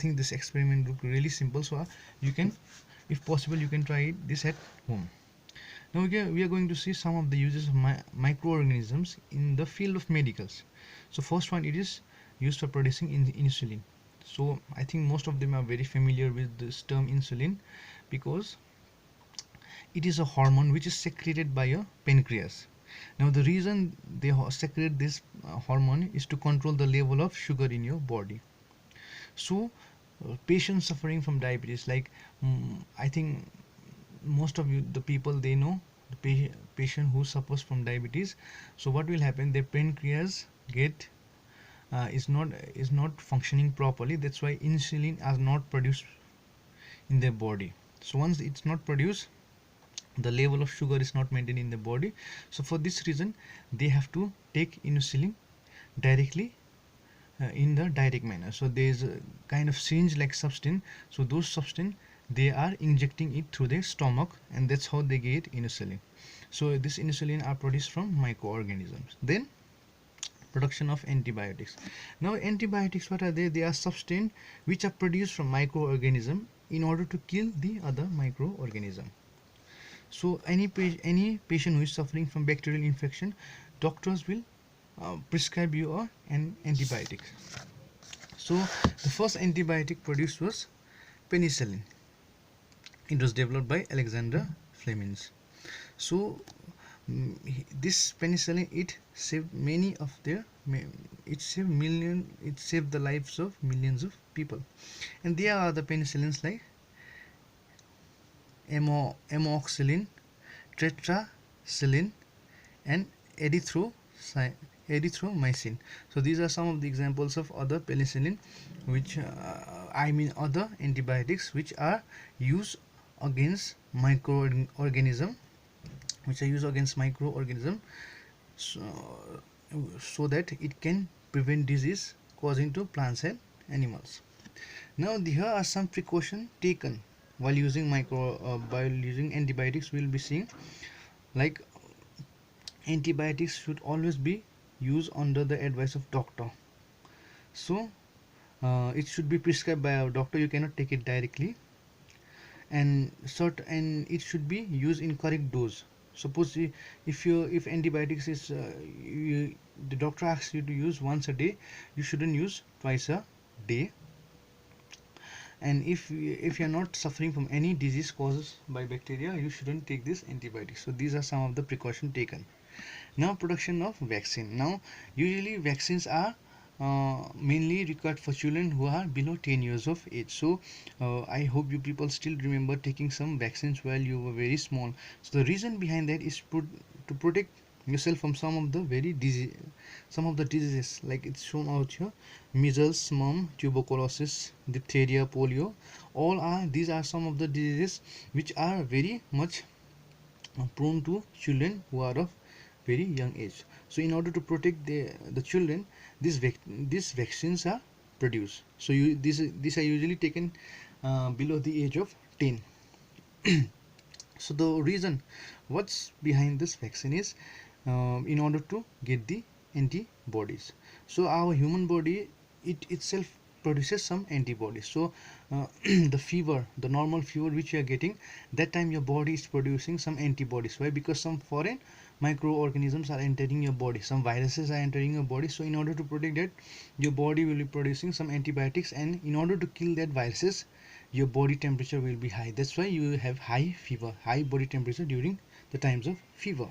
think this experiment look really simple, so you can, if possible, you can try this at home. Now we are going to see some of the uses of microorganisms in the field of medicals. So first one, it is used for producing insulin. So I think most of them are very familiar with this term insulin, because it is a hormone which is secreted by a pancreas. Now the reason they secrete this hormone is to control the level of sugar in your body. So patients suffering from diabetes, like I think most of you, the people, they know the patient who suffers from diabetes. So what will happen, their pancreas get is not functioning properly. That's why insulin is not produced in their body. So once it's not produced, the level of sugar is not maintained in the body. So for this reason, they have to take insulin directly, in the direct manner. So there is a kind of syringe like substance. So those substance, they are injecting it through their stomach, and that's how they get insulin. So this insulin are produced from microorganisms. Then production of antibiotics. Now antibiotics, what are they? They are substance which are produced from microorganism in order to kill the other microorganism. So any patient who is suffering from bacterial infection, doctors will prescribe you an antibiotic. So the first antibiotic produced was penicillin. It was developed by Alexander Fleming. So this penicillin, it saved many of their, it saved the lives of millions of people. And there are the penicillins like amoxicillin, tetracycline, and erythromycin. So these are some of the examples of other penicillin, which other antibiotics which are used against microorganism, so, so that it can prevent disease causing to plants and animals. Now here are some precautions taken while using antibiotics. We will be seeing, like, antibiotics should always be used under the advice of doctor. So it should be prescribed by a doctor. You cannot take it directly, and it should be used in correct dose. Suppose if antibiotics is the doctor asks you to use once a day, you shouldn't use twice a day. And if you're not suffering from any disease caused by bacteria, you shouldn't take this antibiotics. So these are some of the precautions taken. Now production of vaccine. Now usually vaccines are mainly required for children who are below 10 years of age. So I hope you people still remember taking some vaccines while you were very small. So the reason behind that is to protect yourself from some of the diseases, like it's shown out here: measles, mumps, tuberculosis, diphtheria, polio. These are some of the diseases which are very much prone to children who are of very young age. So in order to protect the children, these vaccines are produced. So these are usually taken below the age of 10. So the reason what's behind this vaccine is in order to get the antibodies. So our human body, it itself produces some antibodies. So the normal fever which you are getting, that time your body is producing some antibodies. Why? Because some foreign microorganisms are entering your body, some viruses are entering your body. So in order to protect that, your body will be producing some antibiotics, and in order to kill that viruses, your body temperature will be high. That's why you have high body temperature during the times of fever.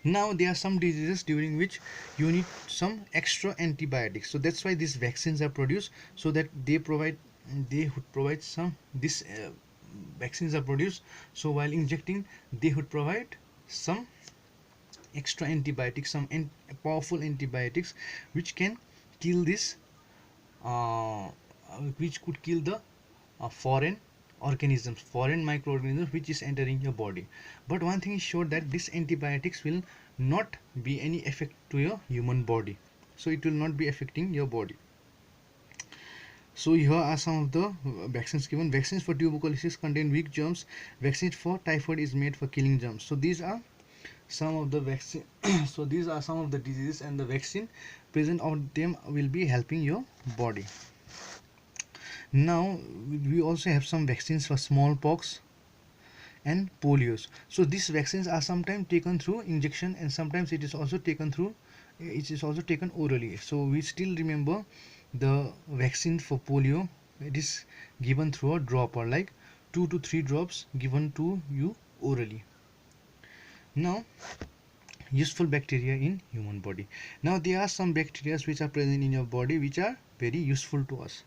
Now there are some diseases during which you need some extra antibiotics. So that's why these vaccines are produced, so that they would provide some this vaccines are produced, so while injecting they would provide some extra antibiotics, some powerful antibiotics which can kill this which could kill the foreign microorganisms which is entering your body. But one thing is sure, that these antibiotics will not be any effect to your human body. So it will not be affecting your body. So here are some of the vaccines given. Vaccines for tuberculosis contain weak germs. Vaccines for typhoid is made for killing germs. So these are some of the vaccine so these are some of the diseases, and the vaccine present on them will be helping your body. Now we also have some vaccines for smallpox and polios. So these vaccines are sometimes taken through injection, and sometimes it is also taken orally. So we still remember the vaccine for polio. It is given through a dropper, like 2 to 3 drops given to you orally. Now, useful bacteria in human body. Now there are some bacteria which are present in your body which are very useful to us.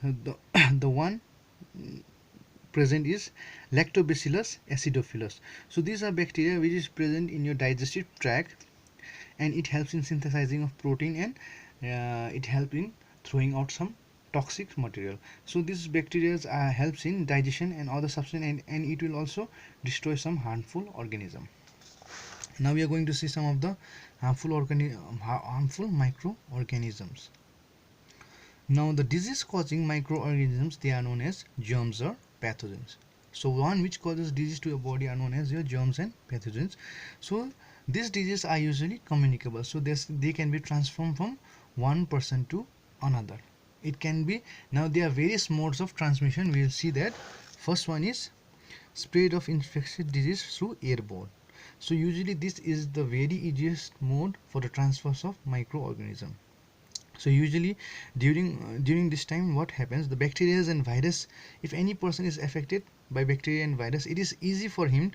The, the one present is Lactobacillus acidophilus. So these are bacteria which is present in your digestive tract, and it helps in synthesizing of protein, and it helps in throwing out some toxic material. So these bacteria helps in digestion and other substance, and it will also destroy some harmful organism. Now we are going to see some of the harmful microorganisms. Now the disease causing microorganisms, they are known as germs or pathogens. So one which causes disease to your body are known as your germs and pathogens. So these diseases are usually communicable. So they can be transformed from one person to another. It can be, now there are various modes of transmission. We will see that. First one is spread of infectious disease through airborne. So usually this is the very easiest mode for the transfers of microorganism. So usually during this time, what happens, the bacteria and virus, if any person is affected by bacteria and virus, it is easy for him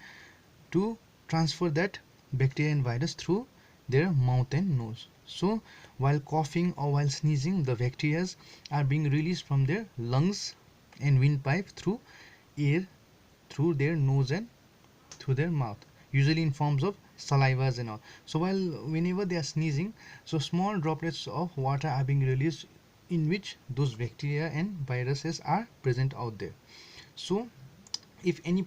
to transfer that bacteria and virus through their mouth and nose. So while coughing or while sneezing, the bacteria are being released from their lungs and windpipe through air, through their nose and through their mouth, usually in forms of salivas and all. So while whenever they are sneezing, so small droplets of water are being released, in which those bacteria and viruses are present out there. So if any